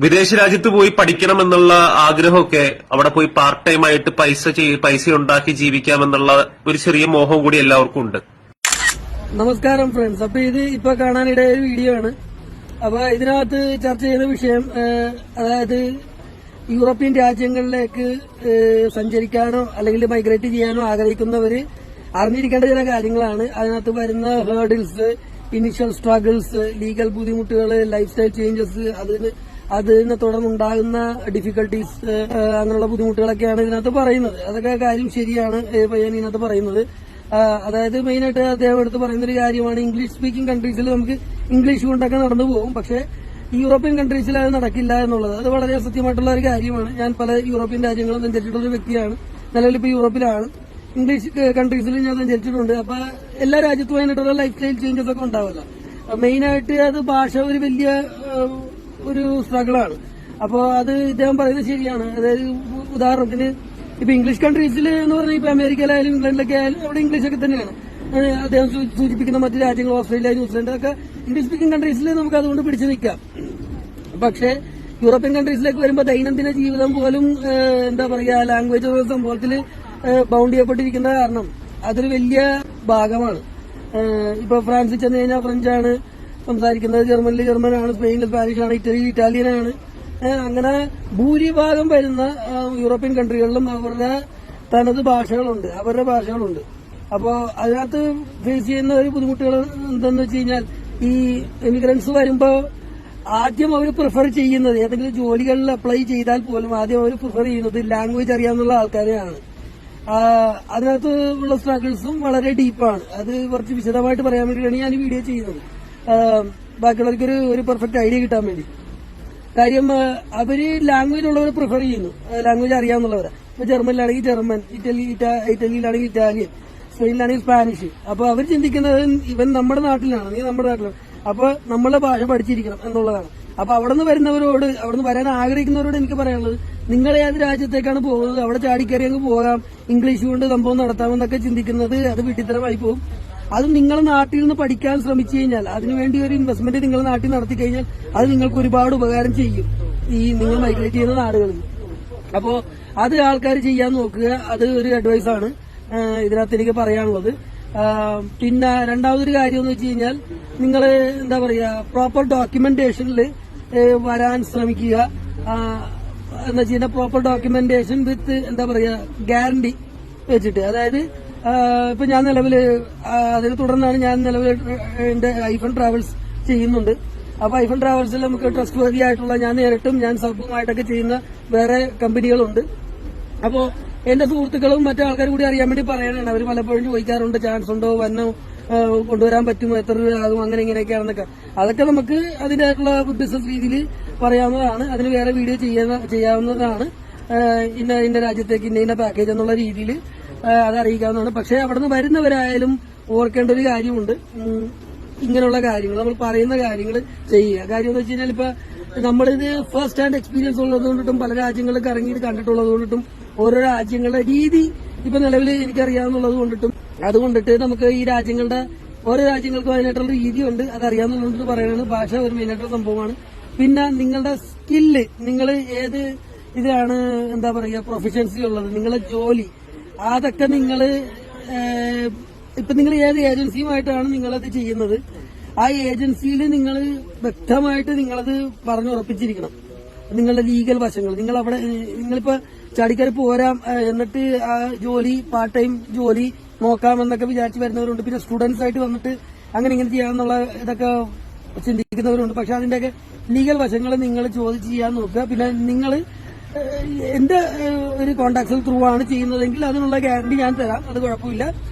വിദേശ രാജ്യത്ത് പോയി പഠിക്കണം എന്നുള്ള ആഗ്രഹമൊക്കെ അവിടെ പോയി പാർട്ട് ടൈം ആയിട്ട് പൈസ ഉണ്ടാക്കി ജീവിക്കാമെന്നുള്ള ഒരു ചെറിയ മോഹം കൂടി എല്ലാവർക്കും ഉണ്ട്. നമസ്കാരം ഫ്രണ്ട്സ്. അപ്പൊ ഇത് ഇപ്പൊ കാണാനിടയ ഒരു വീഡിയോ ആണ്. അപ്പൊ ഇതിനകത്ത് ചർച്ച ചെയ്യുന്ന വിഷയം അതായത് യൂറോപ്യൻ രാജ്യങ്ങളിലേക്ക് സഞ്ചരിക്കാനോ അല്ലെങ്കിൽ മൈഗ്രേറ്റ് ചെയ്യാനോ ആഗ്രഹിക്കുന്നവര് അറിഞ്ഞിരിക്കേണ്ട ചില കാര്യങ്ങളാണ്. അതിനകത്ത് വരുന്ന ഹേർഡിൽസ്, ഇനിഷ്യൽ സ്ട്രഗിൾസ്, ലീഗൽ ബുദ്ധിമുട്ടുകൾ, ലൈഫ് സ്റ്റൈൽ ചേഞ്ചസ്, അതിനെ തുടർന്നുണ്ടാകുന്ന ഡിഫിക്കൽട്ടീസ്, അങ്ങനെയുള്ള ബുദ്ധിമുട്ടുകളൊക്കെയാണ് ഇതിനകത്ത് പറയുന്നത്. അതൊക്കെ കാര്യം ശരിയാണ് ഞാൻ ഇതിനകത്ത് പറയുന്നത്. അതായത് മെയിനായിട്ട് അദ്ദേഹം എടുത്ത് പറയുന്ന ഒരു കാര്യമാണ്, ഇംഗ്ലീഷ് സ്പീക്കിംഗ് കൺട്രീസിൽ നമുക്ക് ഇംഗ്ലീഷ് കൊണ്ടൊക്കെ നടന്നു പോകും, പക്ഷെ യൂറോപ്യൻ കൺട്രീസിൽ അത് നടക്കില്ല എന്നുള്ളത് അത് വളരെ സത്യമായിട്ടുള്ള ഒരു കാര്യമാണ്. ഞാൻ പല യൂറോപ്യൻ രാജ്യങ്ങളും സഞ്ചരിച്ചിട്ടുള്ള ഒരു വ്യക്തിയാണ്. നിലവിൽ ഇപ്പോൾ യൂറോപ്പിലാണ്. ഇംഗ്ലീഷ് കൺട്രീസിൽ ഞാൻ സഞ്ചരിച്ചിട്ടുണ്ട്. അപ്പൊ എല്ലാ രാജ്യത്തും അതിനായിട്ടുള്ള ലൈഫ് സ്റ്റൈൽ ചേഞ്ചസ് ഒക്കെ ഉണ്ടാവില്ല. മെയിനായിട്ട് അത് ഭാഷ ഒരു വലിയ ഒരു സ്ട്രഗിളാണ്. അപ്പൊ അത് ഇദ്ദേഹം പറയുന്നത് ശരിയാണ്. അതായത് ഉദാഹരണത്തിന് ഇപ്പൊ ഇംഗ്ലീഷ് കൺട്രീസിൽ എന്ന് പറഞ്ഞാൽ ഇപ്പൊ അമേരിക്കയിലായാലും ഇംഗ്ലണ്ടിലൊക്കെ ആയാലും അവിടെ ഇംഗ്ലീഷൊക്കെ തന്നെയാണ്. അദ്ദേഹം സൂചിപ്പിക്കുന്ന മറ്റു രാജ്യങ്ങൾ, ഓസ്ട്രേലിയ, ന്യൂസിലൻഡ് ഒക്കെ ഇംഗ്ലീഷ് സ്പീക്കിംഗ് കൺട്രീസിൽ നമുക്ക് അതുകൊണ്ട് പിടിച്ചു നിൽക്കാം. പക്ഷെ യൂറോപ്യൻ കൺട്രീസിലേക്ക് വരുമ്പോൾ ദൈനംദിന ജീവിതം പോലും എന്താ പറയാ ലാംഗ്വേജ് സംഭവത്തിൽ ബൗണ്ട് ചെയ്യപ്പെട്ടിരിക്കുന്ന കാരണം അതൊരു വലിയ ഭാഗമാണ്. ഇപ്പൊ ഫ്രാൻസിൽ ചെന്ന് കഴിഞ്ഞാൽ ഫ്രഞ്ചാണ് സംസാരിക്കുന്നത്, ജർമ്മനിൽ ജർമ്മനാണ്, സ്പെയിനിൽ സ്പാനിഷാണ്, ഇറ്റലിയിൽ ഇറ്റാലിയനാണ്. അങ്ങനെ ഭൂരിഭാഗം വരുന്ന യൂറോപ്യൻ കൺട്രികളിലും അവരുടെ തനത് ഭാഷകളുണ്ട്, അവരുടെ ഭാഷകളുണ്ട്. അപ്പോ അതിനകത്ത് ഫേസ് ചെയ്യുന്ന ഒരു ബുദ്ധിമുട്ടുകൾ എന്താന്ന് വെച്ച് കഴിഞ്ഞാൽ, ഈ എമിഗ്രൻസ് വരുമ്പോ ആദ്യം അവർ പ്രിഫർ ചെയ്യുന്നത് ഏതെങ്കിലും ജോലികളിൽ അപ്ലൈ ചെയ്താൽ പോലും ആദ്യം അവർ പ്രിഫർ ചെയ്യുന്നത് ലാംഗ്വേജ് അറിയാവുന്ന ആൾക്കാരെയാണ്. അതിനകത്ത് ഉള്ള സ്ട്രഗിൾസും വളരെ ഡീപ്പാണ്. അത് കുറച്ച് വിശദമായിട്ട് പറയാൻ വേണ്ടിയാണ് ഞാൻ ഈ വീഡിയോ ചെയ്യുന്നത്, ബാക്കിയുള്ളവർക്ക് ഒരു പെർഫെക്റ്റ് ഐഡിയ കിട്ടാൻ വേണ്ടി. കാര്യം അവര് ലാംഗ്വേജ് ഉള്ളവരെ പ്രിഫർ ചെയ്യുന്നു, ലാംഗ്വേജ് അറിയാവുന്നവരെ. ഇപ്പൊ ജർമ്മനിലാണെങ്കിൽ ജർമ്മൻ, ഇറ്റലിയിലാണെങ്കിൽ ഇറ്റാലിയൻ, സ്പെയിനിലാണെങ്കിൽ സ്പാനിഷ്. അപ്പൊ അവർ ചിന്തിക്കുന്നത് ഇവൻ നമ്മുടെ നാട്ടിലാണ്, നീ നമ്മുടെ നാട്ടിലാണ്, അപ്പൊ നമ്മളെ ഭാഷ പഠിച്ചിരിക്കണം എന്നുള്ളതാണ്. അപ്പൊ അവിടുന്ന് വരുന്നവരോട്, അവിടുന്ന് വരാൻ ആഗ്രഹിക്കുന്നവരോട് എനിക്ക് പറയാനുള്ളത്, നിങ്ങൾ ഏത് രാജ്യത്തേക്കാണ് പോകുന്നത് അവിടെ ചാടിക്കറി അങ്ങ് പോകാം, ഇംഗ്ലീഷ് കൊണ്ട് സംഭവം നടത്താമെന്നൊക്കെ ചിന്തിക്കുന്നത് അത് വിഡ്ഢിത്തരമായി പോകും. അത് നിങ്ങൾ നാട്ടിൽ നിന്ന് പഠിക്കാൻ ശ്രമിച്ചു കഴിഞ്ഞാൽ, അതിനുവേണ്ടി ഒരു ഇൻവെസ്റ്റ്മെന്റ് നിങ്ങൾ നാട്ടിൽ നടത്തി കഴിഞ്ഞാൽ അത് നിങ്ങൾക്ക് ഒരുപാട് ഉപകാരം ചെയ്യും ഈ നിങ്ങൾ മൈഗ്രേറ്റ് ചെയ്യുന്ന നാടുകളിൽ. അപ്പോ അത് ആൾക്കാർ ചെയ്യാൻ നോക്കുക. അത് ഒരു അഡ്വൈസാണ് ഇതിനകത്ത് എനിക്ക് പറയാനുള്ളത്. പിന്നെ രണ്ടാമതൊരു കാര്യം എന്ന് വെച്ച് കഴിഞ്ഞാൽ, നിങ്ങൾ എന്താ പറയാ പ്രോപ്പർ ഡോക്യുമെന്റേഷനിൽ വരാൻ ശ്രമിക്കുക. എന്ന് വെച്ച് കഴിഞ്ഞാൽ പ്രോപ്പർ ഡോക്യുമെന്റേഷൻ വിത്ത് എന്താ പറയാ ഗ്യാരണ്ടി വെച്ചിട്ട്. അതായത് ഇപ്പൊ ഞാൻ നിലവിൽ അതിനെ തുടർന്നാണ് ഞാൻ നിലവിൽ എന്റെ ഐഫൺ ട്രാവൽസ് ചെയ്യുന്നുണ്ട്. അപ്പൊ ഐഫൺ ട്രാവൽസിൽ നമുക്ക് ട്രസ്റ്റ് വർത്തി ആയിട്ടുള്ള, ഞാൻ നേരിട്ടും ഞാൻ സബുമായിട്ടൊക്കെ ചെയ്യുന്ന വേറെ കമ്പനികളുണ്ട്. അപ്പോ എന്റെ സുഹൃത്തുക്കളും മറ്റു ആൾക്കാർ കൂടി അറിയാൻ വേണ്ടി പറയാനാണ്. അവർ പലപ്പോഴും ചോദിക്കാറുണ്ട്, ചാൻസ് ഉണ്ടോ, വന്നോ, കൊണ്ടുവരാൻ പറ്റുമോ, എത്ര രൂപയാകും, അങ്ങനെ ഇങ്ങനെയൊക്കെയാണെന്നൊക്കെ. അതൊക്കെ നമുക്ക് അതിന്റേതായിട്ടുള്ള ബിസിനസ് രീതിയിൽ പറയാവുന്നതാണ്. അതിന് വേറെ വീഡിയോ ചെയ്യാവുന്നതാണ്. ഇന്ന രാജ്യത്തേക്ക് ഇന്ന പാക്കേജ് എന്നുള്ള രീതിയിൽ അത് അറിയിക്കാവുന്നതാണ്. പക്ഷെ അവിടെ നിന്ന് വരുന്നവരായാലും ഓർക്കേണ്ട ഒരു കാര്യമുണ്ട്, ഇങ്ങനെയുള്ള കാര്യങ്ങൾ നമ്മൾ പറയുന്ന കാര്യങ്ങൾ ചെയ്യുക. കാര്യം എന്ന് വെച്ച് കഴിഞ്ഞാൽ ഇപ്പൊ നമ്മളിത് ഫസ്റ്റ് ഹാൻഡ് എക്സ്പീരിയൻസ് ഉള്ളതുകൊണ്ടിട്ടും പല രാജ്യങ്ങളിലൊക്കെ ഇറങ്ങിയിട്ട് കണ്ടിട്ടുള്ളത് കൊണ്ടിട്ടും ഓരോ രാജ്യങ്ങളുടെ രീതി ഇപ്പൊ നിലവിൽ എനിക്കറിയാവുന്നുള്ളത് കൊണ്ടിട്ടും അതുകൊണ്ടിട്ട് നമുക്ക് ഈ രാജ്യങ്ങളുടെ ഓരോ രാജ്യങ്ങൾക്കും അതിനായിട്ടുള്ള രീതിയുണ്ട്, അതറിയാവുന്നതുകൊണ്ട് പറയുന്നത്. ഭാഷ ഒരു മെയിനായിട്ടുള്ള സംഭവമാണ്. പിന്നെ നിങ്ങളുടെ സ്കില്ല്, നിങ്ങൾ ഏത് ഇതിലാണ് എന്താ പറയുക പ്രൊഫഷൻസി ഉള്ളത്, നിങ്ങളുടെ ജോലി, അതൊക്കെ നിങ്ങൾ ഇപ്പൊ നിങ്ങൾ ഏത് ഏജൻസിയുമായിട്ടാണ് നിങ്ങളത് ചെയ്യുന്നത്, ആ ഏജൻസിയിൽ നിങ്ങൾ വ്യക്തമായിട്ട് നിങ്ങളത് പറഞ്ഞുറപ്പിച്ചിരിക്കണം. നിങ്ങളുടെ ലീഗൽ വശങ്ങൾ നിങ്ങളിപ്പോ ചാടിക്കറി പോരാം എന്നിട്ട് ആ ജോലി പാർട്ട് ടൈം ജോലി നോക്കാമെന്നൊക്കെ വിചാരിച്ച് വരുന്നവരുണ്ട്. പിന്നെ സ്റ്റുഡൻസ് ആയിട്ട് വന്നിട്ട് അങ്ങനെ ഇങ്ങനെ ചെയ്യാമെന്നുള്ള ഇതൊക്കെ ചിന്തിക്കുന്നവരുണ്ട്. പക്ഷെ അതിന്റെയൊക്കെ ലീഗൽ വശങ്ങൾ നിങ്ങൾ ചോദിച്ച് ചെയ്യാൻ നോക്കുക. പിന്നെ നിങ്ങൾ എന്റെ ഒരു കോൺടാക്ട്സിൽ ത്രൂ ആണ് ചെയ്യുന്നതെങ്കിൽ അതിനുള്ള ഗ്യാരണ്ടി ഞാൻ തരാം, അത് കുഴപ്പമില്ല.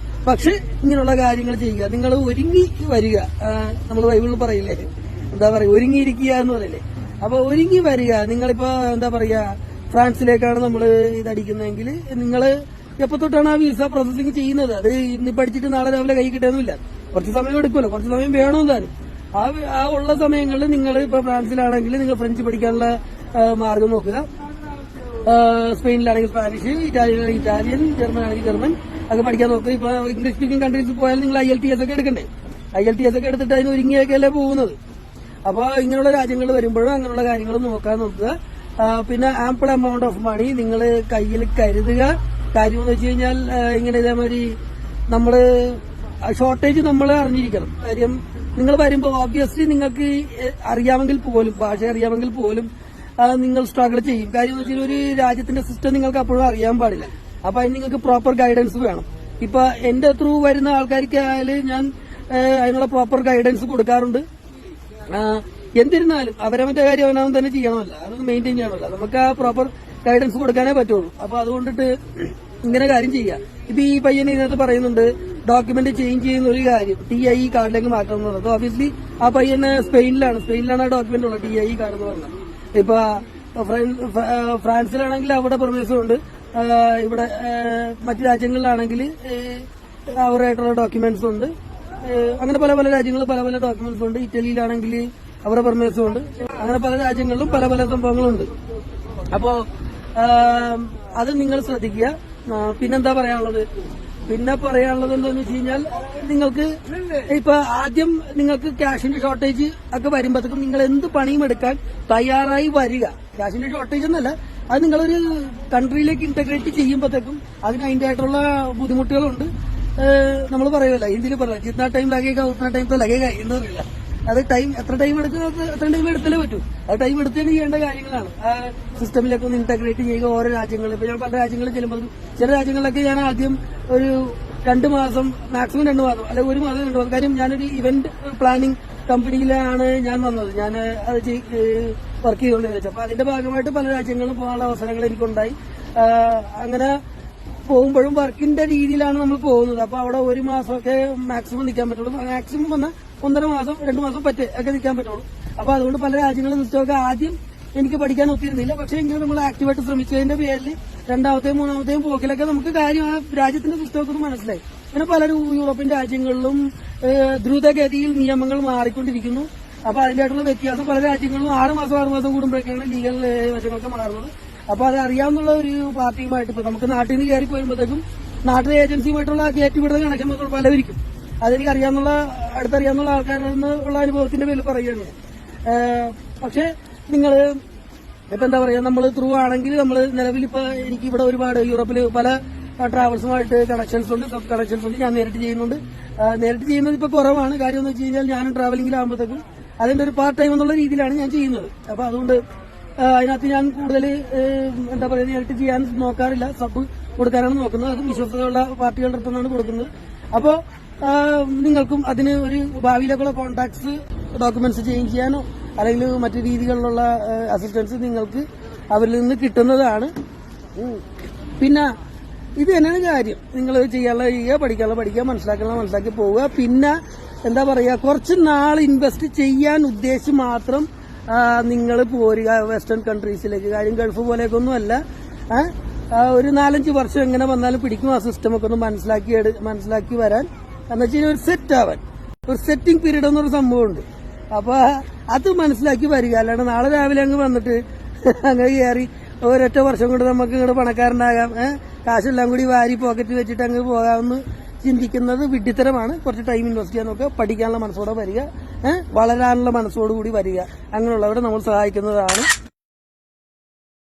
പക്ഷെ ഇങ്ങനെയുള്ള കാര്യങ്ങൾ ചെയ്യുക. നിങ്ങൾ ഒരുങ്ങി വരിക. നമ്മൾ ബൈബിളിൽ പറയില്ലേ, എന്താ പറയുക, ഒരുങ്ങിയിരിക്കുക എന്ന് പറയില്ലേ. അപ്പൊ ഒരുങ്ങി വരിക. നിങ്ങളിപ്പോ എന്താ പറയാ ഫ്രാൻസിലേക്കാണ് നമ്മൾ ഇതടിക്കുന്നതെങ്കിൽ നിങ്ങൾ എപ്പോ തൊട്ടാണ് ആ വിസ പ്രോസസിംഗ് ചെയ്യുന്നത്? അത് ഇന്ന് പഠിച്ചിട്ട് നാളെ രാവിലെ കൈ കിട്ടാനുമില്ല, കുറച്ച് സമയം എടുക്കുമല്ലോ, കുറച്ച് സമയം വേണമെന്നാണ്. ആ ഉള്ള സമയങ്ങളിൽ നിങ്ങൾ ഇപ്പൊ ഫ്രാൻസിലാണെങ്കിൽ നിങ്ങൾ ഫ്രഞ്ച് പഠിക്കാനുള്ള മാർഗം നോക്കുക. സ്പെയിനിലാണെങ്കിൽ സ്പാനിഷ്, ഇറ്റാലിയനാണെങ്കിൽ ഇറ്റാലിയൻ, ജർമ്മൻ ആണെങ്കിൽ ജർമ്മൻ ഒക്കെ പഠിക്കാൻ നോക്കുക. ഇപ്പൊ ഇംഗ്ലീഷ് സ്പീക്കിംഗ് കൺട്രീസിൽ പോയാൽ നിങ്ങൾ IELTS ഒക്കെ എടുക്കണ്ടേ? IELTS ഒക്കെ എടുത്തിട്ട് അതിന് ഒരുങ്ങിയൊക്കെയല്ലേ പോകുന്നത്. അപ്പൊ ഇങ്ങനെയുള്ള രാജ്യങ്ങൾ വരുമ്പോഴും അങ്ങനെയുള്ള കാര്യങ്ങൾ നോക്കാൻ നോക്കുക. പിന്നെ ആംപിൾ എമൗണ്ട് ഓഫ് മണി നിങ്ങൾ കയ്യിൽ കരുതുക. കാര്യം എന്ന് വെച്ച് കഴിഞ്ഞാൽ ഇങ്ങനെ ഇതേമാതിരി നമ്മള് ഷോർട്ടേജ് നമ്മൾ അറിഞ്ഞിരിക്കണം. കാര്യം നിങ്ങൾ വരുമ്പോൾ ഓബ്വിയസ്ലി നിങ്ങൾക്ക് അറിയാമെങ്കിൽ പോലും, ഭാഷ അറിയാമെങ്കിൽ പോലും നിങ്ങൾ സ്ട്രഗിൾ ചെയ്യും. കാര്യം എന്ന് വെച്ചാൽ ഒരു രാജ്യത്തിന്റെ സിസ്റ്റം നിങ്ങൾക്ക് അപ്പോഴും അറിയാൻ പാടില്ല. അപ്പൊ അതിന് നിങ്ങൾക്ക് പ്രോപ്പർ ഗൈഡൻസ് വേണം. ഇപ്പൊ എന്റെ ത്രൂ വരുന്ന ആൾക്കാർക്കായാലും ഞാൻ അതിനുള്ള പ്രോപ്പർ ഗൈഡൻസ് കൊടുക്കാറുണ്ട്. എന്നിരുന്നാലും അവരവന്റെ കാര്യം അവനവൻ തന്നെ ചെയ്യണമല്ല, അത് മെയിൻറ്റെയിൻ ചെയ്യണമല്ല. നമുക്ക് ആ പ്രോപ്പർ ഗൈഡൻസ് കൊടുക്കാനേ പറ്റുള്ളൂ. അപ്പൊ അതുകൊണ്ടിട്ട് ഇങ്ങനെ കാര്യം ചെയ്യാം. ഇപ്പൊ ഈ പയ്യൻ ഇതിനകത്ത് പറയുന്നുണ്ട് ഡോക്യുമെന്റ് ചേഞ്ച് ചെയ്യുന്ന ഒരു കാര്യം TIE കാർഡിലേക്ക് മാറ്റണം എന്ന് പറഞ്ഞത്. ഓബിയസ്ലി ആ പയ്യന് സ്പെയിനിലാണ് ആ ഡോക്യുമെന്റ് ഉള്ളത്, TIE കാർഡ് എന്ന് പറഞ്ഞത്. ഇപ്പൊ ഫ്രാൻസിലാണെങ്കിൽ അവിടെ പെർമിഷൻ ഉണ്ട്, ഇവിടെ മറ്റു രാജ്യങ്ങളിലാണെങ്കിൽ അവരായിട്ടുള്ള ഡോക്യുമെന്റ്സ് ഉണ്ട്. അങ്ങനെ പല പല രാജ്യങ്ങളിൽ പല പല ഡോക്യുമെന്റ്സ് ഉണ്ട്. ഇറ്റലിയിലാണെങ്കിൽ അവരുടെ പെർമിഷൻ ഉണ്ട്. അങ്ങനെ പല രാജ്യങ്ങളിലും പല പല സംഭവങ്ങളുണ്ട്. അപ്പോ അത് നിങ്ങൾ ശ്രദ്ധിക്കുക. പിന്നെന്താ പറയാനുള്ളത് എന്താണെന്ന് വെച്ച് കഴിഞ്ഞാൽ നിങ്ങൾക്ക് ഇപ്പൊ ആദ്യം നിങ്ങൾക്ക് ക്യാഷിന്റെ ഷോർട്ടേജ് ഒക്കെ വരുമ്പോഴത്തേക്കും നിങ്ങൾ എന്ത് പണിയും എടുക്കാൻ തയ്യാറായി വരിക. ക്യാഷിന്റെ ഷോർട്ടേജ് എന്നല്ല, അത് നിങ്ങളൊരു കൺട്രിയിലേക്ക് ഇന്റഗ്രേറ്റ് ചെയ്യുമ്പോഴത്തേക്കും അതിന് അതിൻ്റെതായിട്ടുള്ള ബുദ്ധിമുട്ടുകളുണ്ട്. നമ്മൾ പറയുമല്ലോ ഹിന്ദിയിൽ പറയാം, ജിतना ടൈം ലഗേगा उतना ടൈം तो लगेगा എന്ന് പറയില്ല. അത് എത്ര ടൈം എടുക്കുന്നത് അത്ര ടൈം എടുത്താലേ പറ്റൂ. അത് ടൈം എടുത്തേന് ചെയ്യേണ്ട കാര്യങ്ങളാണ്. ആ സിസ്റ്റമിലേക്ക് ഒന്ന് ഇന്റഗ്രേറ്റ് ചെയ്യുക. ഓരോ രാജ്യങ്ങളിൽ ഇപ്പൊ ഞാൻ പല രാജ്യങ്ങളിൽ ചെല്ലുമ്പോൾ ചില രാജ്യങ്ങളിലൊക്കെ ഞാൻ ആദ്യം ഒരു 2 മാസം, മാക്സിമം 2 മാസം അല്ലെ 1 മാസം 2 മാസം. കാര്യം ഞാനൊരു ഇവന്റ് പ്ലാനിംഗ് കമ്പനിയിലാണ് ഞാൻ വന്നത്. ഞാൻ അത് വർക്ക് ചെയ്തുകൊണ്ടിരുന്നത്. അപ്പൊ അതിന്റെ ഭാഗമായിട്ട് പല രാജ്യങ്ങളിലും പോകാനുള്ള അവസരങ്ങൾ എനിക്കുണ്ടായി. അങ്ങനെ പോകുമ്പോഴും വർക്കിന്റെ രീതിയിലാണ് നമ്മൾ പോകുന്നത്. അപ്പൊ അവിടെ 1 മാസമൊക്കെ മാക്സിമം നിൽക്കാൻ പറ്റുള്ളൂ. മാക്സിമം വന്നാൽ 1.5 മാസം 2 മാസം ഒക്കെ നിൽക്കാൻ പറ്റുള്ളൂ. അപ്പൊ അതുകൊണ്ട് പല രാജ്യങ്ങളും സിസ്റ്റമൊക്കെ ആദ്യം എനിക്ക് പഠിക്കാൻ ഒത്തിരുന്നില്ല. പക്ഷെ എങ്കിലും നമ്മൾ ആക്റ്റീവായിട്ട് ശ്രമിച്ചതിന്റെ പേരിൽ 2ാമത്തെയും 3ാമത്തെയും പോക്കിലൊക്കെ നമുക്ക് കാര്യം ആ രാജ്യത്തിന്റെ സിസ്റ്റമൊക്കെ മനസ്സിലായി. പിന്നെ പല യൂറോപ്യൻ രാജ്യങ്ങളിലും ദ്രുതഗതിയിൽ നിയമങ്ങൾ മാറിക്കൊണ്ടിരിക്കുന്നു. അപ്പൊ അതിന്റെയായിട്ടുള്ള വ്യത്യാസം പല രാജ്യങ്ങളിലും 6 മാസം കൂടുമ്പോഴൊക്കെയാണ് ലീഗൽ വശങ്ങളൊക്കെ മാറുന്നത്. അപ്പൊ അത് അറിയാവുന്ന ഒരു പാർട്ടിയുമായിട്ട് ഇപ്പൊ നമുക്ക് നാട്ടിൽ നിന്ന് കയറി പോരുമ്പോഴത്തേക്കും നാട്ടിലെ ഏജൻസിയുമായിട്ടുള്ള കയറ്റിവിടുന്ന കണക്ഷൻ പലവരിക്കും. അതെനിക്ക് അടുത്തറിയാവുന്ന ആൾക്കാരിൽ നിന്ന് ഉള്ള അനുഭവത്തിന്റെ പേരിൽ പറയുകയാണ്. പക്ഷെ നിങ്ങൾ ഇപ്പൊ എന്താ പറയാ, നമ്മൾ ത്രൂ ആണെങ്കിൽ നമ്മൾ നിലവിൽ ഇപ്പൊ എനിക്ക് ഇവിടെ ഒരുപാട് യൂറോപ്പിൽ പല ട്രാവൽസുമായിട്ട് കണക്ഷൻസ് ഉണ്ട്, സബ് കണക്ഷൻസ് ഉണ്ട്. ഞാൻ നേരിട്ട് ചെയ്യുന്നുണ്ട്. നേരിട്ട് ചെയ്യുന്നത് ഇപ്പൊ കുറവാണ്. കാര്യം എന്ന് വെച്ച് കഴിഞ്ഞാൽ ഞാനും ട്രാവലിംഗിലാകുമ്പോഴത്തേക്കും അതിന്റെ ഒരു പാർട്ട് ടൈം എന്നുള്ള രീതിയിലാണ് ഞാൻ ചെയ്യുന്നത്. അപ്പൊ അതുകൊണ്ട് അതിനകത്ത് ഞാൻ കൂടുതൽ എന്താ പറയുക നേരിട്ട് ചെയ്യാൻ നോക്കാറില്ല. സബ് കൊടുക്കാനാണ് നോക്കുന്നത്. അത് വിശ്വസ്തതയുള്ള പാർട്ടികളുടെ അടുത്താണ് കൊടുക്കുന്നത്. അപ്പോൾ നിങ്ങൾക്കും അതിന് ഒരു ഭാവിയിലേക്കുള്ള കോൺടാക്ട്സ്, ഡോക്യുമെന്റ്സ് ചേഞ്ച് ചെയ്യാനോ അല്ലെങ്കിൽ മറ്റു രീതികളിലുള്ള അസിസ്റ്റൻസ് നിങ്ങൾക്ക് അവരിൽ നിന്ന് കിട്ടുന്നതാണ്. പിന്നെ ഇത് തന്നെയാണ് കാര്യം. നിങ്ങൾ ചെയ്യാനുള്ള ചെയ്യുക, പഠിക്കുക, മനസ്സിലാക്കി പോവുക. പിന്നെ എന്താ പറയുക, കുറച്ച് നാൾ ഇൻവെസ്റ്റ് ചെയ്യാൻ ഉദ്ദേശിച്ച് മാത്രം നിങ്ങൾ പോരുക വെസ്റ്റേൺ കൺട്രീസിലേക്ക്. കാര്യം ഗൾഫ് പോലെയൊക്കെ അല്ല. ഒരു 4-5 വർഷം എങ്ങനെ വന്നാലും പിടിക്കും ആ സിസ്റ്റമൊക്കെ ഒന്ന് മനസ്സിലാക്കി വരാൻ. എന്ന് വെച്ചാൽ ഒരു സെറ്റ് ആവാൻ ഒരു സെറ്റിംഗ് പീരീഡ് എന്നൊരു സംഭവമുണ്ട്. അപ്പൊ അത് മനസ്സിലാക്കി വരിക. അല്ലാണ്ട് നാളെ രാവിലെ അങ്ങ് വന്നിട്ട് അങ്ങ് കയറി ഒരൊറ്റ വർഷം കൊണ്ട് നമുക്ക് ഇങ്ങോട്ട് പണക്കാരനാകാം, കാശെല്ലാം കൂടി വാരി പോക്കറ്റ് വെച്ചിട്ട് അങ്ങ് പോകാമെന്ന് ചിന്തിക്കുന്നത് വിഡ്ഢിത്തരമാണ്. കുറച്ച് ടൈം ഇൻവെസ്റ്റ് ചെയ്യാൻ നോക്കുക, പഠിക്കാനുള്ള മനസ്സോടെ വരിക, വളരാനുള്ള മനസ്സോടുകൂടി വരിക. അങ്ങനെയുള്ളവരെ നമ്മൾ സഹായിക്കുന്നതാണ്.